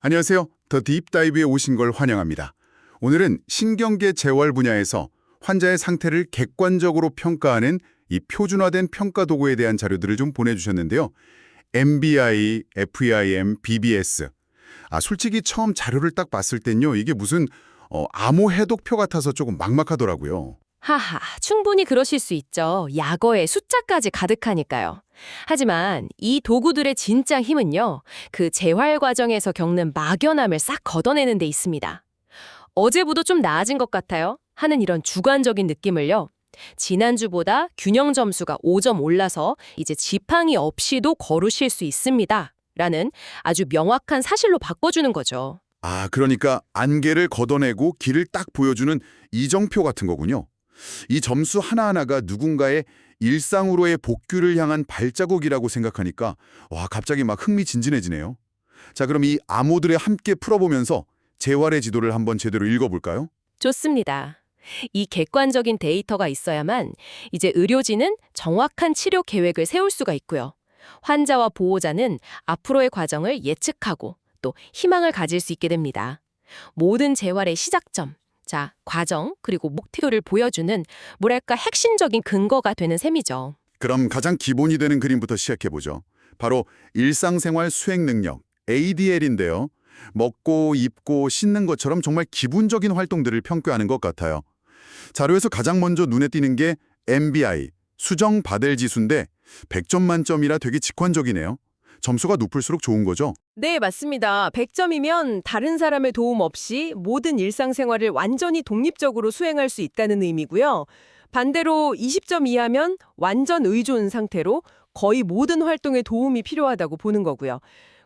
안녕하세요. 더 딥다이브에 오신 걸 환영합니다. 오늘은 신경계 재활 분야에서 환자의 상태를 객관적으로 평가하는 이 표준화된 평가 도구에 대한 자료들을 좀 보내주셨는데요. MBI, FEIM, BBS. 솔직히 처음 자료를 딱 봤을 땐요. 이게 무슨 암호 해독표 같아서 조금 막막하더라고요. 하하, 충분히 그러실 수 있죠. 약어에 숫자까지 가득하니까요. 하지만 이 도구들의 진짜 힘은요, 그 재활 과정에서 겪는 막연함을 싹 걷어내는 데 있습니다. 어제보다 좀 나아진 것 같아요 하는 이런 주관적인 느낌을요, 지난주보다 균형 점수가 5점 올라서 이제 지팡이 없이도 걸으실 수 있습니다. 라는 아주 명확한 사실로 바꿔주는 거죠. 그러니까 안개를 걷어내고 길을 딱 보여주는 이정표 같은 거군요. 이 점수 하나하나가 누군가의 일상으로의 복귀를 향한 발자국이라고 생각하니까 갑자기 막 흥미진진해지네요. 자, 그럼 이 암호들에 함께 풀어보면서 재활의 지도를 한번 제대로 읽어볼까요? 좋습니다. 이 객관적인 데이터가 있어야만 이제 의료진은 정확한 치료 계획을 세울 수가 있고요. 환자와 보호자는 앞으로의 과정을 예측하고 또 희망을 가질 수 있게 됩니다. 모든 재활의 시작점, 과정 그리고 목표를 보여주는 뭐랄까 핵심적인 근거가 되는 셈이죠. 그럼 가장 기본이 되는 그림부터 시작해보죠. 바로 일상생활 수행 능력, ADL인데요. 먹고, 입고, 씻는 것처럼 정말 기본적인 활동들을 평가하는 것 같아요. 자료에서 가장 먼저 눈에 띄는 게 MBI, 수정 바델 지수인데 100점 만점이라 되게 직관적이네요. 점수가 높을수록 좋은 거죠? 네, 맞습니다. 100점이면 다른 사람의 도움 없이 모든 일상생활을 완전히 독립적으로 수행할 수 있다는 의미고요. 반대로 20점 이하면 완전 의존 상태로 거의 모든 활동에 도움이 필요하다고 보는 거고요.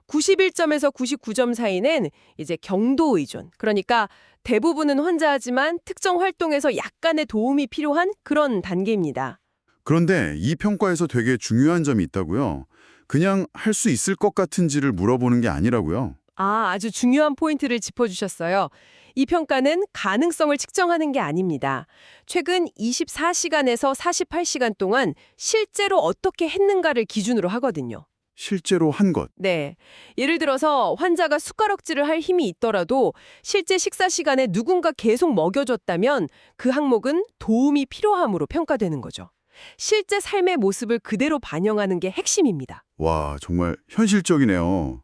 91점에서 99점 사이는 이제 경도 의존, 그러니까 대부분은 환자하지만 특정 활동에서 약간의 도움이 필요한 그런 단계입니다. 그런데 이 평가에서 되게 중요한 점이 있다고요. 그냥 할 수 있을 것 같은지를 물어보는 게 아니라고요. 아주 중요한 포인트를 짚어주셨어요. 이 평가는 가능성을 측정하는 게 아닙니다. 최근 24시간에서 48시간 동안 실제로 어떻게 했는가를 기준으로 하거든요. 실제로 한 것. 네. 예를 들어서 환자가 숟가락질을 할 힘이 있더라도 실제 식사 시간에 누군가 계속 먹여줬다면 그 항목은 도움이 필요함으로 평가되는 거죠. 실제 삶의 모습을 그대로 반영하는 게 핵심입니다. 와, 정말 현실적이네요.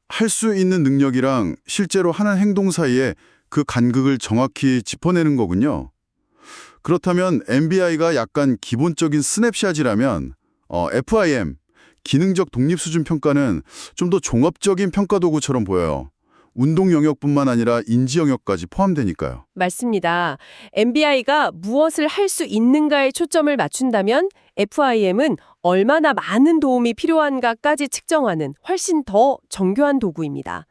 할 수 있는 능력이랑 실제로 하는 행동 사이에 그 간극을 정확히 짚어내는 거군요. 그렇다면 MBI가 약간 기본적인 스냅샷이라면 FIM, 기능적 독립 수준 평가는 좀 더 종합적인 평가 도구처럼 보여요. 운동 영역뿐만 아니라 인지 영역까지 포함되니까요. 맞습니다. MBI가 무엇을 할 수 있는가에 초점을 맞춘다면 FIM은 얼마나 많은 도움이 필요한가까지 측정하는 훨씬 더 정교한 도구입니다.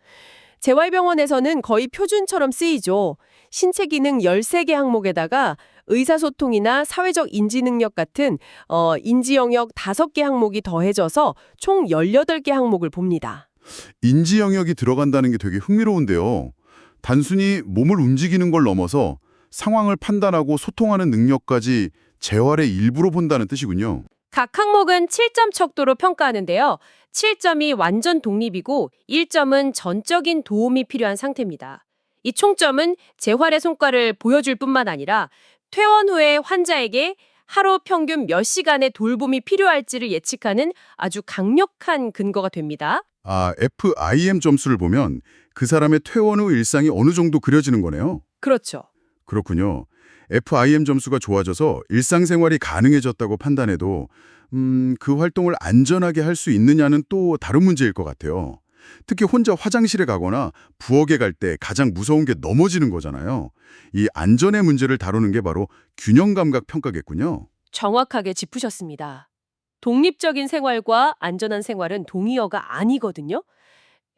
재활병원에서는 거의 표준처럼 쓰이죠. 신체 기능 13개 항목에다가 의사소통이나 사회적 인지 능력 같은 인지 영역 5개 항목이 더해져서 총 18개 항목을 봅니다. 인지 영역이 들어간다는 게 되게 흥미로운데요. 단순히 몸을 움직이는 걸 넘어서 상황을 판단하고 소통하는 능력까지 재활의 일부로 본다는 뜻이군요. 각 항목은 7점 척도로 평가하는데요. 7점이 완전 독립이고 1점은 전적인 도움이 필요한 상태입니다. 이 총점은 재활의 성과를 보여줄 뿐만 아니라 퇴원 후에 환자에게 하루 평균 몇 시간의 돌봄이 필요할지를 예측하는 아주 강력한 근거가 됩니다. FIM 점수를 보면 그 사람의 퇴원 후 일상이 어느 정도 그려지는 거네요. 그렇죠. 그렇군요. FIM 점수가 좋아져서 일상생활이 가능해졌다고 판단해도 그 활동을 안전하게 할 수 있느냐는 또 다른 문제일 것 같아요. 특히 혼자 화장실에 가거나 부엌에 갈 때 가장 무서운 게 넘어지는 거잖아요. 이 안전의 문제를 다루는 게 바로 균형감각 평가겠군요. 정확하게 짚으셨습니다. 독립적인 생활과 안전한 생활은 동의어가 아니거든요.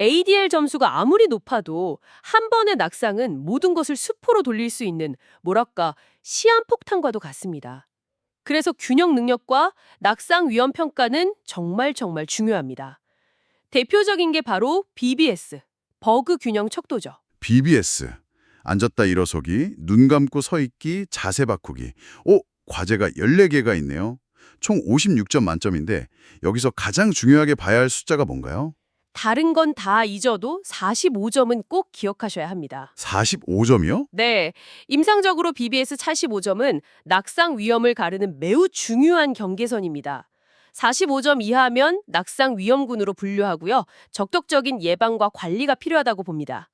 ADL 점수가 아무리 높아도 한 번의 낙상은 모든 것을 수포로 돌릴 수 있는 뭐랄까 시한폭탄과도 같습니다. 그래서 균형 능력과 낙상 위험 평가는 정말 중요합니다. 대표적인 게 바로 BBS, 버그 균형 척도죠. BBS, 앉았다 일어서기, 눈 감고 서 있기, 자세 바꾸기. 과제가 14개가 있네요. 총 56점 만점인데 여기서 가장 중요하게 봐야 할 숫자가 뭔가요? 다른 건 다 잊어도 45점은 꼭 기억하셔야 합니다. 45점이요? 네, 임상적으로 BBS 45점은 낙상 위험을 가르는 매우 중요한 경계선입니다. 45점 이하면 낙상 위험군으로 분류하고요. 적극적인 예방과 관리가 필요하다고 봅니다.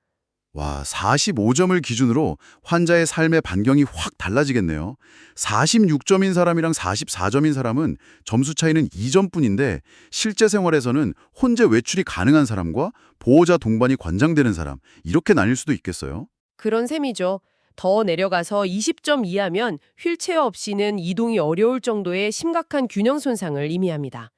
와, 45점을 기준으로 환자의 삶의 반경이 확 달라지겠네요. 46점인 사람이랑 44점인 사람은 점수 차이는 2점뿐인데 실제 생활에서는 혼재 외출이 가능한 사람과 보호자 동반이 권장되는 사람 이렇게 나뉠 수도 있겠어요. 그런 셈이죠. 더 내려가서 20점 이하면 휠체어 없이는 이동이 어려울 정도의 심각한 균형 손상을 의미합니다.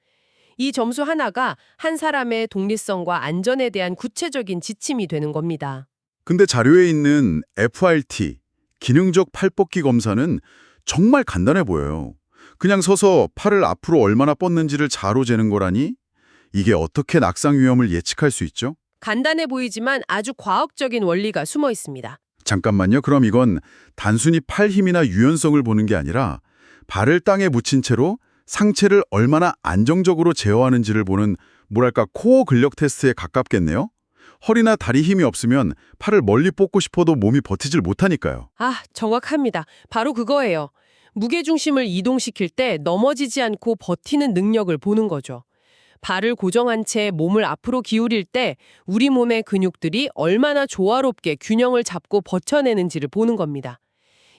이 점수 하나가 한 사람의 독립성과 안전에 대한 구체적인 지침이 되는 겁니다. 근데 자료에 있는 FRT, 기능적 팔 뻗기 검사는 정말 간단해 보여요. 그냥 서서 팔을 앞으로 얼마나 뻗는지를 자로 재는 거라니? 이게 어떻게 낙상 위험을 예측할 수 있죠? 간단해 보이지만 아주 과학적인 원리가 숨어 있습니다. 잠깐만요. 그럼 이건 단순히 팔 힘이나 유연성을 보는 게 아니라 발을 땅에 묻힌 채로 상체를 얼마나 안정적으로 제어하는지를 보는 뭐랄까 코어 근력 테스트에 가깝겠네요. 허리나 다리 힘이 없으면 팔을 멀리 뻗고 싶어도 몸이 버티질 못하니까요. 아, 정확합니다. 바로 그거예요. 무게중심을 이동시킬 때 넘어지지 않고 버티는 능력을 보는 거죠. 발을 고정한 채 몸을 앞으로 기울일 때 우리 몸의 근육들이 얼마나 조화롭게 균형을 잡고 버텨내는지를 보는 겁니다.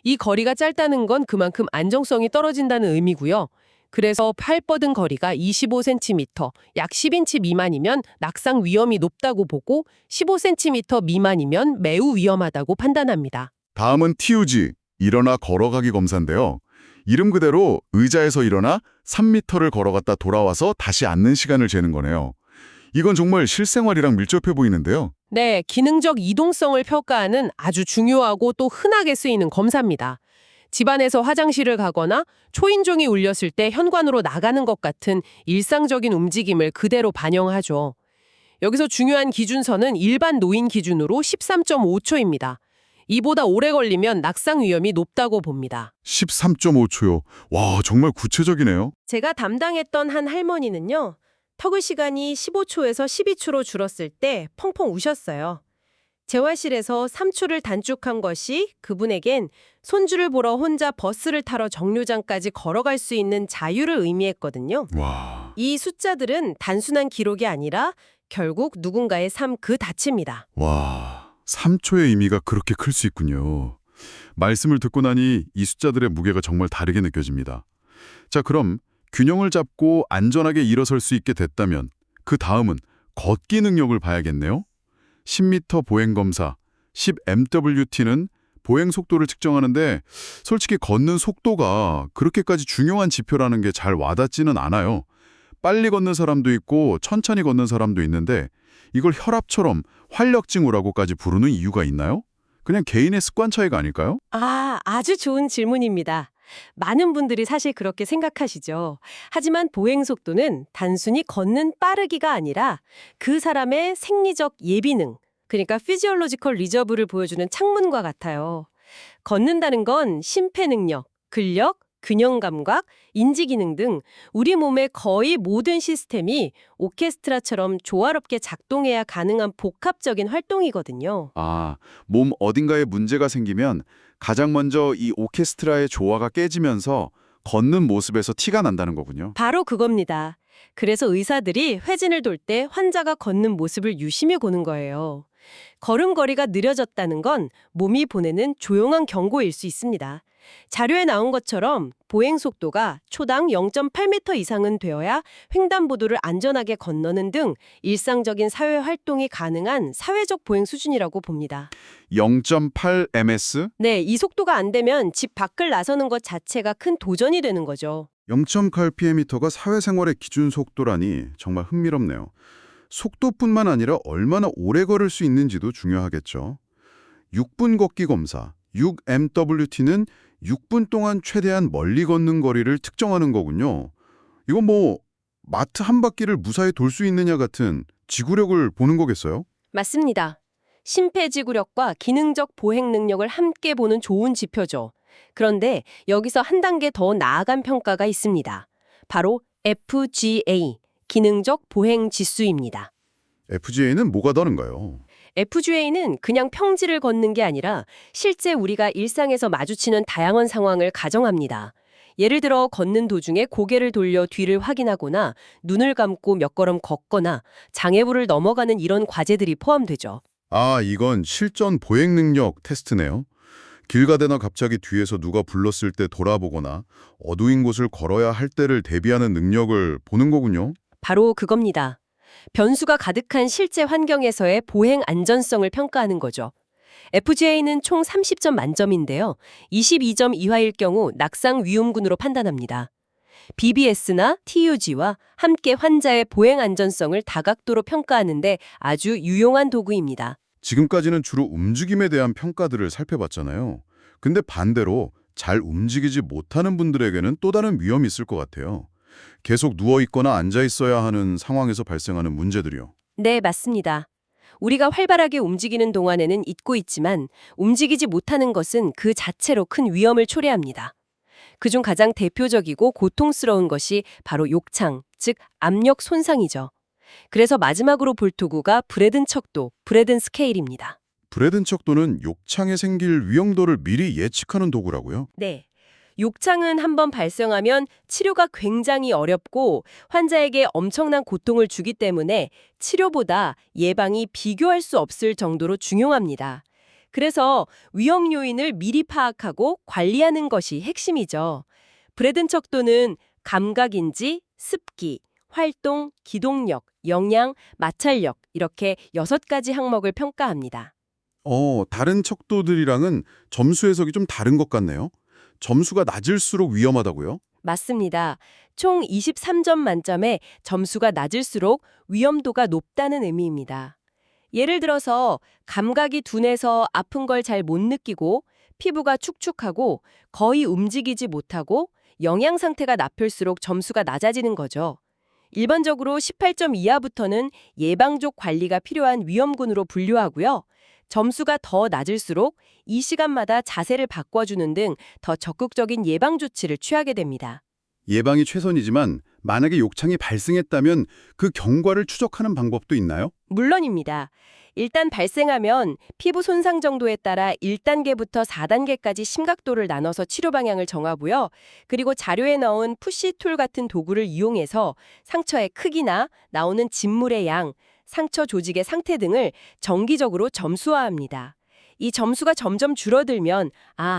이 거리가 짧다는 건 그만큼 안정성이 떨어진다는 의미고요. 그래서 팔 뻗은 거리가 25cm, 약 10인치 미만이면 낙상 위험이 높다고 보고 15cm 미만이면 매우 위험하다고 판단합니다. 다음은 TUG, 일어나 걸어가기 검사인데요. 이름 그대로 의자에서 일어나 3m를 걸어갔다 돌아와서 다시 앉는 시간을 재는 거네요. 이건 정말 실생활이랑 밀접해 보이는데요. 네, 기능적 이동성을 평가하는 아주 중요하고 또 흔하게 쓰이는 검사입니다. 집안에서 화장실을 가거나 초인종이 울렸을 때 현관으로 나가는 것 같은 일상적인 움직임을 그대로 반영하죠. 여기서 중요한 기준선은 일반 노인 기준으로 13.5초입니다. 이보다 오래 걸리면 낙상 위험이 높다고 봅니다. 13.5초요. 와, 정말 구체적이네요. 제가 담당했던 한 할머니는요. 터글 시간이 15초에서 12초로 줄었을 때 펑펑 우셨어요. 재활실에서 3초를 단축한 것이 그분에겐 손주를 보러 혼자 버스를 타러 정류장까지 걸어갈 수 있는 자유를 의미했거든요. 와, 이 숫자들은 단순한 기록이 아니라 결국 누군가의 삶 그 자체입니다. 와, 3초의 의미가 그렇게 클 수 있군요. 말씀을 듣고 나니 이 숫자들의 무게가 정말 다르게 느껴집니다. 자, 그럼 균형을 잡고 안전하게 일어설 수 있게 됐다면 그 다음은 걷기 능력을 봐야겠네요. 10m 보행검사, 10MWT는 보행 속도를 측정하는데 솔직히 걷는 속도가 그렇게까지 중요한 지표라는 게 잘 와닿지는 않아요. 빨리 걷는 사람도 있고 천천히 걷는 사람도 있는데 이걸 혈압처럼 활력증후라고까지 부르는 이유가 있나요? 그냥 개인의 습관 차이가 아닐까요? 아, 아주 좋은 질문입니다. 많은 분들이 사실 그렇게 생각하시죠. 하지만 보행 속도는 단순히 걷는 빠르기가 아니라 그 사람의 생리적 예비능, 그러니까 피지올로지컬 리저브를 보여주는 창문과 같아요. 걷는다는 건 심폐 능력, 근력, 균형 감각, 인지 기능 등 우리 몸의 거의 모든 시스템이 오케스트라처럼 조화롭게 작동해야 가능한 복합적인 활동이거든요. 아, 몸 어딘가에 문제가 생기면 가장 먼저 이 오케스트라의 조화가 깨지면서 걷는 모습에서 티가 난다는 거군요. 바로 그겁니다. 그래서 의사들이 회진을 돌 때 환자가 걷는 모습을 유심히 보는 거예요. 걸음걸이가 느려졌다는 건 몸이 보내는 조용한 경고일 수 있습니다. 자료에 나온 것처럼 보행 속도가 초당 0.8m 이상은 되어야 횡단보도를 안전하게 건너는 등 일상적인 사회 활동이 가능한 사회적 보행 수준이라고 봅니다. 0.8 ms? 네, 이 속도가 안 되면 집 밖을 나서는 것 자체가 큰 도전이 되는 거죠. 0.8pm가 사회생활의 기준 속도라니 정말 흥미롭네요. 속도뿐만 아니라 얼마나 오래 걸을 수 있는지도 중요하겠죠. 6분 걷기 검사, 6MWT는 6분 동안 최대한 멀리 걷는 거리를 특정하는 거군요. 이건 뭐 마트 한 바퀴를 무사히 돌 수 있느냐 같은 지구력을 보는 거겠어요? 맞습니다. 심폐지구력과 기능적 보행 능력을 함께 보는 좋은 지표죠. 그런데 여기서 한 단계 더 나아간 평가가 있습니다. 바로 FGA, 기능적 보행 지수입니다. FGA는 뭐가 다른가요? FGA는 그냥 평지를 걷는 게 아니라 실제 우리가 일상에서 마주치는 다양한 상황을 가정합니다. 예를 들어 걷는 도중에 고개를 돌려 뒤를 확인하거나 눈을 감고 몇 걸음 걷거나 장애물을 넘어가는 이런 과제들이 포함되죠. 아, 이건 실전 보행 능력 테스트네요. 길 가다가 갑자기 뒤에서 누가 불렀을 때 돌아보거나 어두운 곳을 걸어야 할 때를 대비하는 능력을 보는 거군요. 바로 그겁니다. 변수가 가득한 실제 환경에서의 보행 안전성을 평가하는 거죠. FGA는 총 30점 만점인데요. 22점 이하일 경우 낙상 위험군으로 판단합니다. BBS나 TUG와 함께 환자의 보행 안전성을 다각도로 평가하는데 아주 유용한 도구입니다. 지금까지는 주로 움직임에 대한 평가들을 살펴봤잖아요. 근데 반대로 잘 움직이지 못하는 분들에게는 또 다른 위험이 있을 것 같아요. 계속 누워있거나 앉아있어야 하는 상황에서 발생하는 문제들이요. 네, 맞습니다. 우리가 활발하게 움직이는 동안에는 잊고 있지만 움직이지 못하는 것은 그 자체로 큰 위험을 초래합니다. 그중 가장 대표적이고 고통스러운 것이 바로 욕창, 즉 압력 손상이죠. 그래서 마지막으로 볼 도구가 브래든 척도, 브래든 스케일입니다. 브래든 척도는 욕창에 생길 위험도를 미리 예측하는 도구라고요? 네. 욕창은 한번 발생하면 치료가 굉장히 어렵고 환자에게 엄청난 고통을 주기 때문에 치료보다 예방이 비교할 수 없을 정도로 중요합니다. 그래서 위험 요인을 미리 파악하고 관리하는 것이 핵심이죠. 브래든 척도는 감각인지, 습기, 활동, 기동력, 영양, 마찰력 이렇게 6가지 항목을 평가합니다. 다른 척도들이랑은 점수 해석이 좀 다른 것 같네요. 점수가 낮을수록 위험하다고요? 맞습니다. 총 23점 만점에 점수가 낮을수록 위험도가 높다는 의미입니다. 예를 들어서 감각이 둔해서 아픈 걸 잘 못 느끼고 피부가 축축하고 거의 움직이지 못하고 영양 상태가 나쁠수록 점수가 낮아지는 거죠. 일반적으로 18점 이하부터는 예방적 관리가 필요한 위험군으로 분류하고요. 점수가 더 낮을수록 이 시간마다 자세를 바꿔주는 등 더 적극적인 예방 조치를 취하게 됩니다. 예방이 최선이지만 만약에 욕창이 발생했다면 그 경과를 추적하는 방법도 있나요? 물론입니다. 일단 발생하면 피부 손상 정도에 따라 1단계부터 4단계까지 심각도를 나눠서 치료 방향을 정하고요. 그리고 자료에 넣은 푸시툴 같은 도구를 이용해서 상처의 크기나 나오는 진물의 양, 상처 조직의 상태 등을 정기적으로 점수화합니다. 이 점수가 점점 줄어들면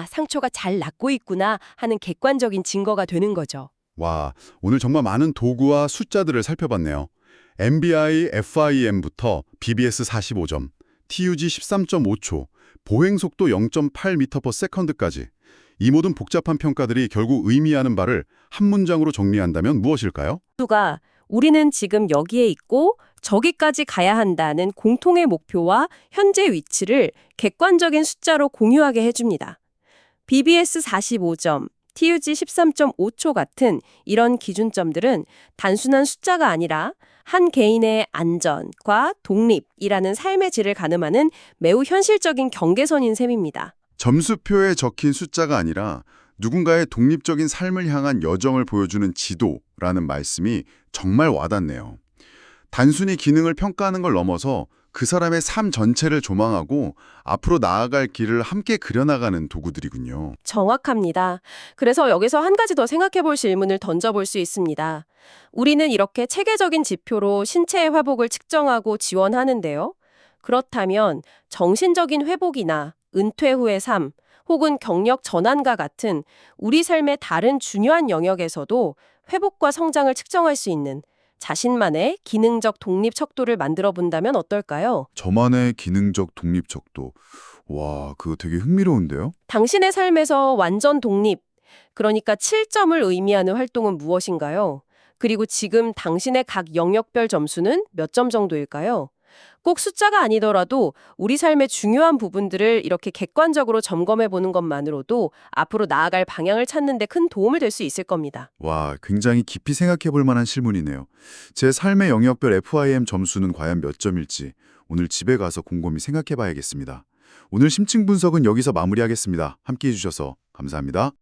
상처가 잘 낫고 있구나 하는 객관적인 증거가 되는 거죠. 와, 오늘 정말 많은 도구와 숫자들을 살펴봤네요. MBI, FIM부터 BBS 45점, TUG 13.5초, 보행속도 0.8m/s까지 이 모든 복잡한 평가들이 결국 의미하는 바를 한 문장으로 정리한다면 무엇일까요? 수가 우리는 지금 여기에 있고 저기까지 가야 한다는 공통의 목표와 현재 위치를 객관적인 숫자로 공유하게 해줍니다. BBS 45점, TUG 13.5초 같은 이런 기준점들은 단순한 숫자가 아니라 한 개인의 안전과 독립이라는 삶의 질을 가늠하는 매우 현실적인 경계선인 셈입니다. 점수표에 적힌 숫자가 아니라 누군가의 독립적인 삶을 향한 여정을 보여주는 지도라는 말씀이 정말 와닿네요. 단순히 기능을 평가하는 걸 넘어서 그 사람의 삶 전체를 조망하고 앞으로 나아갈 길을 함께 그려나가는 도구들이군요. 정확합니다. 그래서 여기서 한 가지 더 생각해 볼 질문을 던져볼 수 있습니다. 우리는 이렇게 체계적인 지표로 신체의 회복을 측정하고 지원하는데요. 그렇다면 정신적인 회복이나 은퇴 후의 삶, 혹은 경력 전환과 같은 우리 삶의 다른 중요한 영역에서도 회복과 성장을 측정할 수 있는 자신만의 기능적 독립 척도를 만들어 본다면 어떨까요? 저만의 기능적 독립 척도. 와, 그거 되게 흥미로운데요? 당신의 삶에서 완전 독립, 그러니까 7점을 의미하는 활동은 무엇인가요? 그리고 지금 당신의 각 영역별 점수는 몇 점 정도일까요? 꼭 숫자가 아니더라도 우리 삶의 중요한 부분들을 이렇게 객관적으로 점검해 보는 것만으로도 앞으로 나아갈 방향을 찾는 데 큰 도움을 될 수 있을 겁니다. 와, 굉장히 깊이 생각해 볼 만한 질문이네요. 제 삶의 영역별 FIM 점수는 과연 몇 점일지 오늘 집에 가서 곰곰이 생각해 봐야겠습니다. 오늘 심층 분석은 여기서 마무리하겠습니다. 함께해 주셔서 감사합니다.